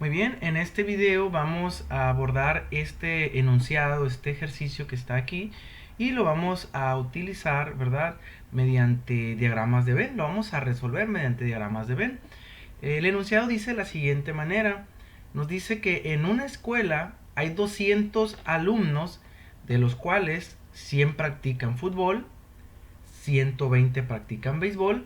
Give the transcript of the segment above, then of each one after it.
Muy bien, en este video vamos a abordar este enunciado, este ejercicio que está aquí y lo vamos a utilizar, ¿verdad? Mediante diagramas de Venn, lo vamos a resolver mediante diagramas de Venn. El enunciado dice de la siguiente manera, nos dice que en una escuela hay 200 alumnos, de los cuales 100 practican fútbol, 120 practican béisbol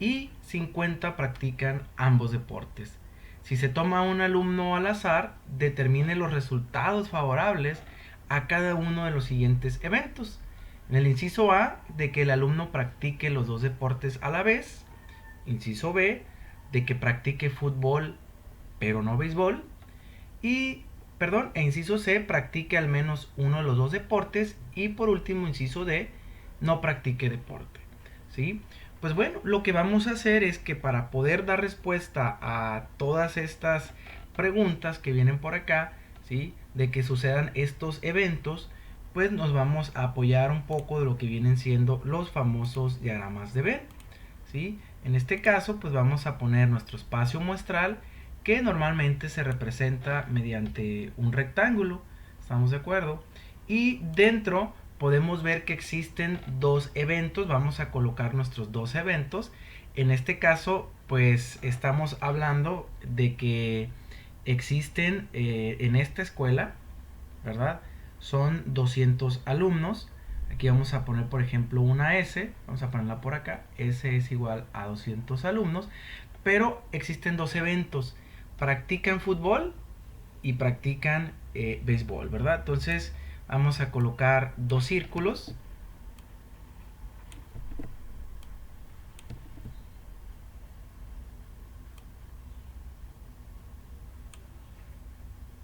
y 50 practican ambos deportes. Si se toma un alumno al azar, determine los resultados favorables a cada uno de los siguientes eventos. En el inciso A, de que el alumno practique los dos deportes a la vez. Inciso B, de que practique fútbol pero no béisbol. E inciso C, practique al menos uno de los dos deportes. Y por último, inciso D, no practique deporte. ¿Sí? Pues bueno, lo que vamos a hacer es que para poder dar respuesta a todas estas preguntas que vienen por acá, ¿sí? De que sucedan estos eventos, pues nos vamos a apoyar un poco de lo que vienen siendo los famosos diagramas de Venn, ¿sí? En este caso, pues vamos a poner nuestro espacio muestral, que normalmente se representa mediante un rectángulo, ¿estamos de acuerdo? Y dentro podemos ver que existen dos eventos, vamos a colocar nuestros dos eventos. En este caso, pues estamos hablando de que existen en esta escuela, ¿verdad? Son 200 alumnos. Aquí vamos a poner, por ejemplo, una S. Vamos a ponerla por acá. S es igual a 200 alumnos. Pero existen dos eventos. Practican fútbol y practican béisbol, ¿verdad? Entonces vamos a colocar dos círculos.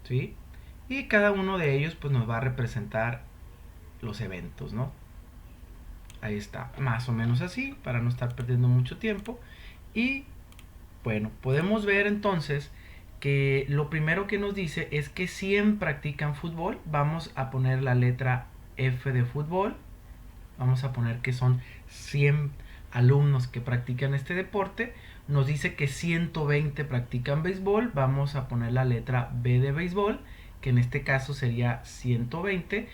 ¿Sí? Y cada uno de ellos pues nos va a representar los eventos, ¿no? Ahí está, más o menos así, para no estar perdiendo mucho tiempo. Y bueno, podemos ver entonces que lo primero que nos dice es que 100 practican fútbol. Vamos a poner la letra F de fútbol. Vamos a poner que son 100 alumnos que practican este deporte. Nos dice que 120 practican béisbol. Vamos a poner la letra B de béisbol, que en este caso sería 120.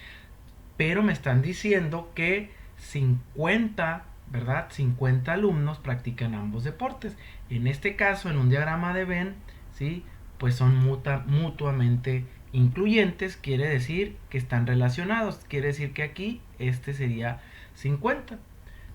Pero me están diciendo que 50, ¿verdad? 50 alumnos practican ambos deportes. En este caso, en un diagrama de Venn, ¿sí? Pues son mutuamente incluyentes, quiere decir que están relacionados, quiere decir que aquí este sería 50,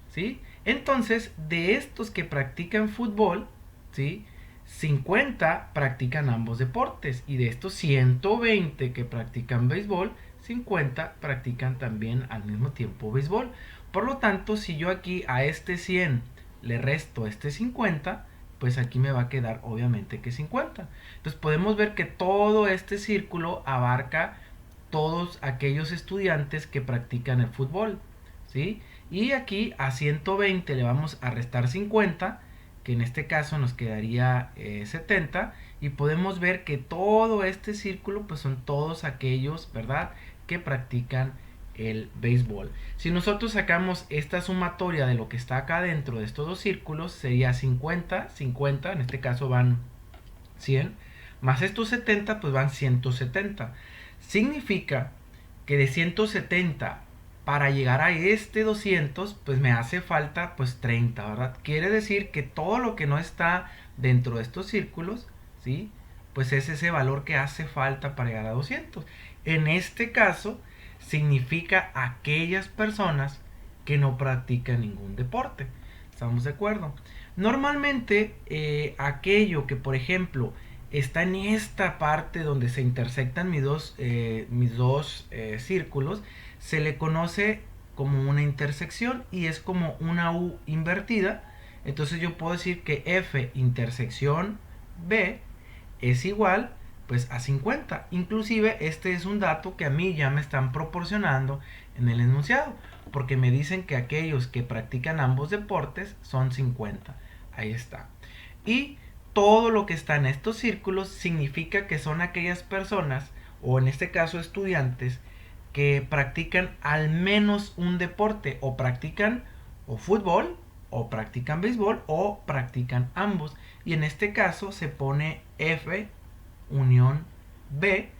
¿sí? Entonces, de estos que practican fútbol, ¿sí? 50 practican ambos deportes y de estos 120 que practican béisbol, 50 practican también al mismo tiempo béisbol. Por lo tanto, si yo aquí a este 100 le resto este 50, pues aquí me va a quedar obviamente que 50. Entonces podemos ver que todo este círculo abarca todos aquellos estudiantes que practican el fútbol, ¿sí? Y aquí a 120 le vamos a restar 50, que en este caso nos quedaría 70, y podemos ver que todo este círculo pues son todos aquellos, ¿verdad?, que practican el béisbol. Si nosotros sacamos esta sumatoria de lo que está acá dentro de estos dos círculos, sería 50, 50, en este caso van 100, más estos 70, pues van 170. Significa que de 170 para llegar a este 200, pues me hace falta pues 30, ¿verdad? Quiere decir que todo lo que no está dentro de estos círculos, ¿sí? Pues es ese valor que hace falta para llegar a 200. En este caso, significa aquellas personas que no practican ningún deporte. ¿Estamos de acuerdo? Normalmente, aquello que, por ejemplo, está en esta parte donde se intersectan mis dos círculos, se le conoce como una intersección y es como una U invertida. Entonces yo puedo decir que F intersección B es igual pues a 50. Inclusive este es un dato que a mí ya me están proporcionando en el enunciado, porque me dicen que aquellos que practican ambos deportes son 50. Ahí está. Y todo lo que está en estos círculos significa que son aquellas personas, o en este caso estudiantes, que practican al menos un deporte, o practican o fútbol, o practican béisbol, o practican ambos. Y en este caso se pone F unión B,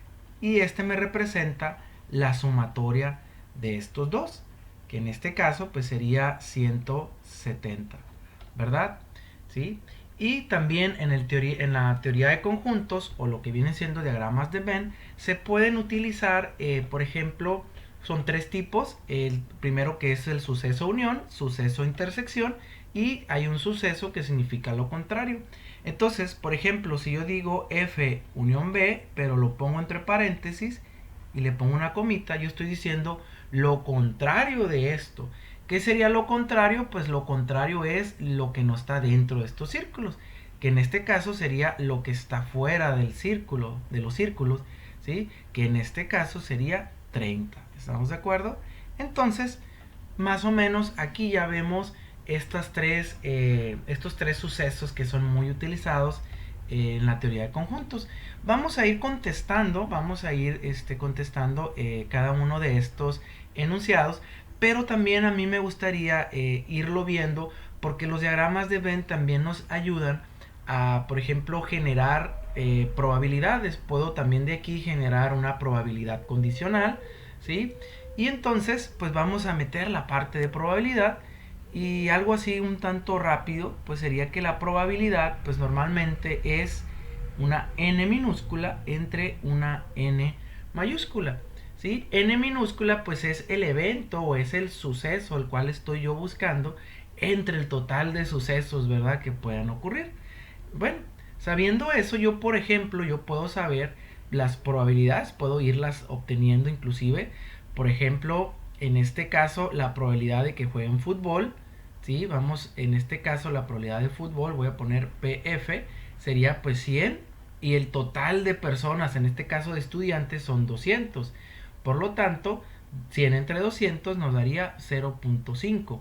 y este me representa la sumatoria de estos dos, que en este caso pues sería 170, ¿verdad? ¿Sí? Y también en la teoría de conjuntos, o lo que vienen siendo diagramas de Venn, se pueden utilizar, por ejemplo, son tres tipos. El primero, que es el suceso unión, suceso intersección, y hay un suceso que significa lo contrario. Entonces, por ejemplo, si yo digo F unión B, pero lo pongo entre paréntesis y le pongo una comita, yo estoy diciendo lo contrario de esto. ¿Qué sería lo contrario? Pues lo contrario es lo que no está dentro de estos círculos, que en este caso sería lo que está fuera del círculo, de los círculos, ¿sí? Que en este caso sería 30. ¿Estamos de acuerdo? Entonces, más o menos aquí ya vemos estos tres sucesos que son muy utilizados en la teoría de conjuntos. Vamos a ir contestando, cada uno de estos enunciados, pero también a mí me gustaría irlo viendo, porque los diagramas de Venn también nos ayudan a, por ejemplo, generar probabilidades. Puedo también de aquí generar una probabilidad condicional, ¿sí? Y entonces pues vamos a meter la parte de probabilidad, y algo así un tanto rápido pues sería que la probabilidad pues normalmente es una n minúscula entre una n mayúscula, ¿sí? N minúscula pues es el evento o es el suceso el cual estoy yo buscando entre el total de sucesos, ¿verdad?, que puedan ocurrir. Bueno, sabiendo eso, yo por ejemplo, yo puedo saber las probabilidades, puedo irlas obteniendo inclusive. Por ejemplo, en este caso, la probabilidad de que jueguen fútbol, ¿sí? Vamos, en este caso, la probabilidad de fútbol, voy a poner PF, sería pues 100, y el total de personas, en este caso de estudiantes, son 200. Por lo tanto, 100 entre 200 nos daría 0.5,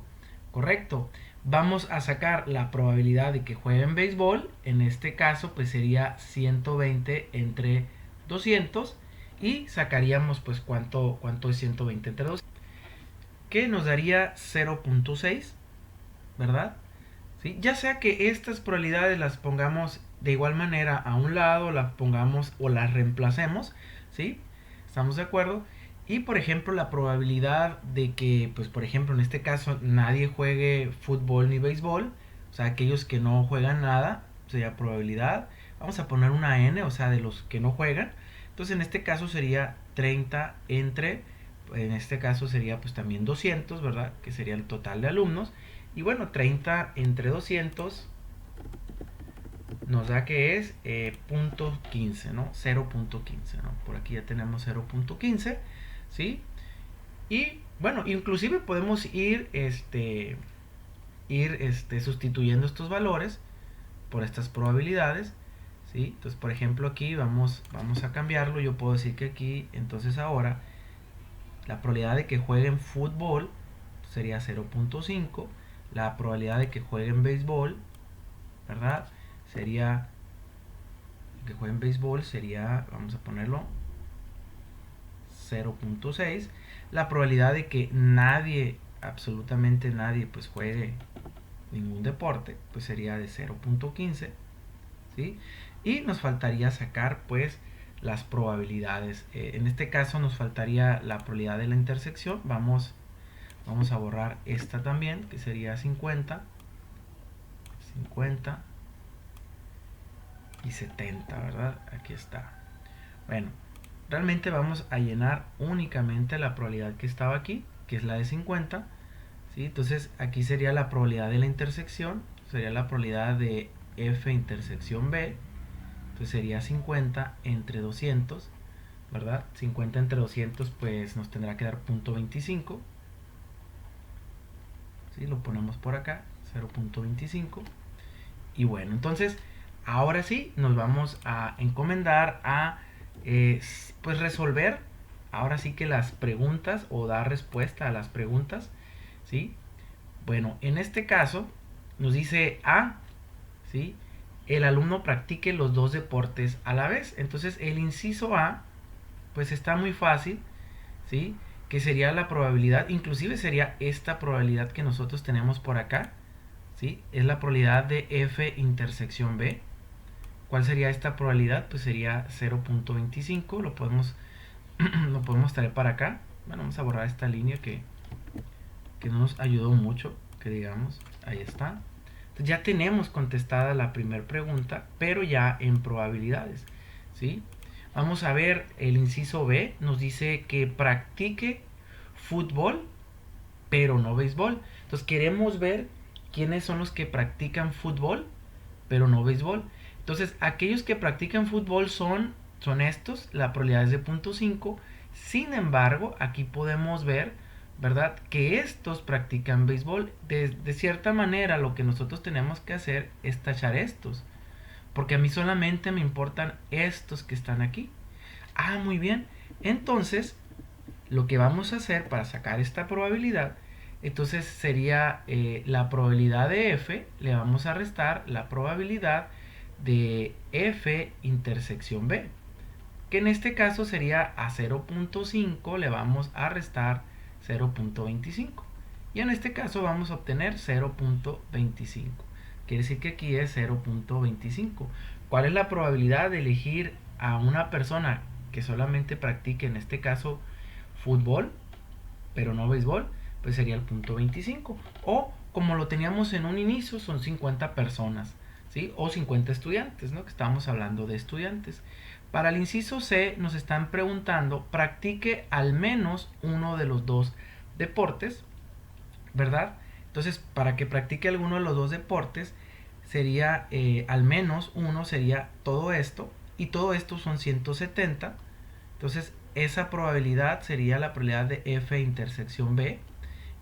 ¿correcto? Vamos a sacar la probabilidad de que jueguen béisbol. En este caso pues sería 120 entre 200, y sacaríamos pues cuánto es 120 entre 200, que nos daría 0.6, ¿verdad? ¿Sí? Ya sea que estas probabilidades las pongamos de igual manera a un lado, las pongamos o las reemplacemos, ¿sí? ¿Estamos de acuerdo? Y por ejemplo, la probabilidad de que, pues por ejemplo, en este caso nadie juegue fútbol ni béisbol, o sea, aquellos que no juegan nada, sería probabilidad. Vamos a poner una n, o sea, de los que no juegan. Entonces, en este caso sería 30 entre, en este caso sería pues también 200, ¿verdad? Que sería el total de alumnos. Y bueno, 30 entre 200 nos da que es .15, ¿no? 0.15, ¿no? Por aquí ya tenemos 0.15, ¿sí? Y bueno, inclusive podemos ir sustituyendo estos valores por estas probabilidades, ¿sí? Entonces, por ejemplo, aquí vamos a cambiarlo. Yo puedo decir que aquí, entonces ahora, la probabilidad de que jueguen fútbol sería 0.5. La probabilidad de que jueguen béisbol, ¿verdad?, sería, que jueguen béisbol sería, vamos a ponerlo, 0.6. La probabilidad de que nadie, absolutamente nadie, pues juegue ningún deporte, pues sería de 0.15, ¿sí? Y nos faltaría sacar pues las probabilidades. En este caso nos faltaría la probabilidad de la intersección. Vamos a borrar esta también, que sería 50 y 70, ¿verdad? Aquí está. Bueno, realmente vamos a llenar únicamente la probabilidad que estaba aquí, que es la de 50, ¿sí? Entonces aquí sería la probabilidad de la intersección, sería la probabilidad de F intersección B. Entonces sería 50 entre 200, ¿verdad? 50 entre 200 pues nos tendrá que dar .25, ¿sí? Lo ponemos por acá, 0.25. Y bueno, entonces ahora sí nos vamos a encomendar a pues resolver ahora sí que las preguntas, o dar respuesta a las preguntas, ¿sí? Bueno, en este caso nos dice A, ¿sí? El alumno practique los dos deportes a la vez. Entonces el inciso A pues está muy fácil, ¿sí? Que sería la probabilidad, inclusive sería esta probabilidad que nosotros tenemos por acá, ¿sí? Es la probabilidad de F intersección B. ¿Cuál sería esta probabilidad? Pues sería 0.25. Lo podemos, lo podemos traer para acá. Bueno, vamos a borrar esta línea que no nos ayudó mucho, que digamos. Ahí está. Entonces ya tenemos contestada la primera pregunta, pero ya en probabilidades, ¿sí? Vamos a ver el inciso B. Nos dice que practique fútbol, pero no béisbol. Entonces queremos ver quiénes son los que practican fútbol, pero no béisbol. Entonces aquellos que practican fútbol son estos, la probabilidad es de 0.5. Sin embargo, aquí podemos ver, ¿verdad?, que estos practican béisbol. De cierta manera, lo que nosotros tenemos que hacer es tachar estos, porque a mí solamente me importan estos que están aquí. Ah, muy bien. Entonces, lo que vamos a hacer para sacar esta probabilidad, entonces sería la probabilidad de F, le vamos a restar la probabilidad de F intersección B, que en este caso sería a 0.5 le vamos a restar 0.25. Y en este caso vamos a obtener 0.25. Quiere decir que aquí es 0.25. ¿Cuál es la probabilidad de elegir a una persona que solamente practique, en este caso, fútbol, pero no béisbol? Pues sería el 0.25. O como lo teníamos en un inicio, son 50 personas, ¿sí? O 50 estudiantes, ¿no? Que estábamos hablando de estudiantes. Para el inciso C nos están preguntando, practique al menos uno de los dos deportes, ¿verdad? Entonces, para que practique alguno de los dos deportes, sería al menos uno, sería todo esto, y todo esto son 170. Entonces, esa probabilidad sería la probabilidad de F intersección B,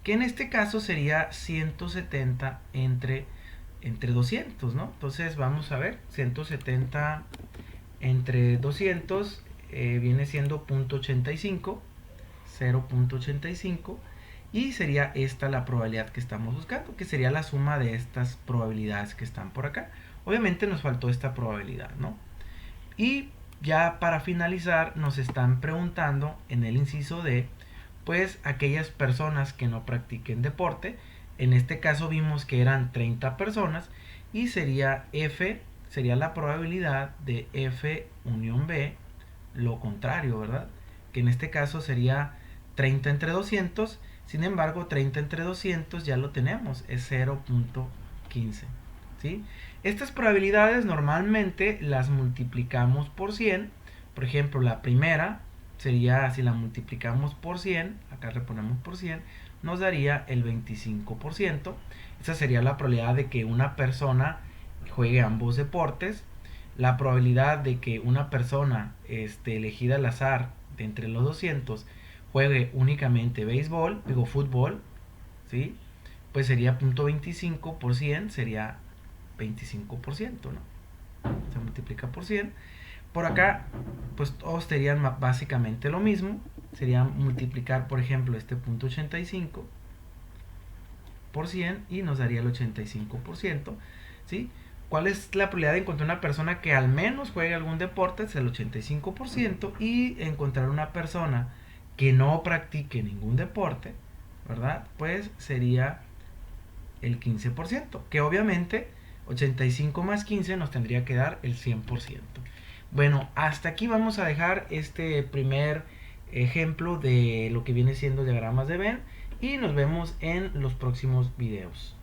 que en este caso sería 170 entre 200, ¿no? Entonces, vamos a ver, 170 entre 200 viene siendo 0.85, 0.85, y sería esta la probabilidad que estamos buscando, que sería la suma de estas probabilidades que están por acá. Obviamente nos faltó esta probabilidad, ¿no? Y ya para finalizar nos están preguntando en el inciso D, pues aquellas personas que no practiquen deporte. En este caso vimos que eran 30 personas y sería F, sería la probabilidad de F unión B, lo contrario, ¿verdad? Que en este caso sería 30 entre 200. Sin embargo, 30 entre 200 ya lo tenemos, es 0.15, ¿sí? Estas probabilidades normalmente las multiplicamos por 100. Por ejemplo, la primera sería, si la multiplicamos por 100, acá le ponemos por 100, nos daría el 25%. Esa sería la probabilidad de que una persona juegue ambos deportes. La probabilidad de que una persona elegida al azar de entre los 200 juegue únicamente béisbol, digo fútbol, ¿sí? Pues sería 0.25 por 100, sería 25%, ¿no? Se multiplica por 100. Por acá, pues todos serían básicamente lo mismo. Sería multiplicar, por ejemplo, este 0.85 por 100 y nos daría el 85%, ¿sí? ¿Cuál es la probabilidad de encontrar una persona que al menos juegue algún deporte? Es el 85%. Y encontrar una persona que no practique ningún deporte, ¿verdad? Pues sería el 15%, que obviamente 85 más 15 nos tendría que dar el 100%. Bueno, hasta aquí vamos a dejar este primer ejemplo de lo que viene siendo diagramas de Venn y nos vemos en los próximos videos.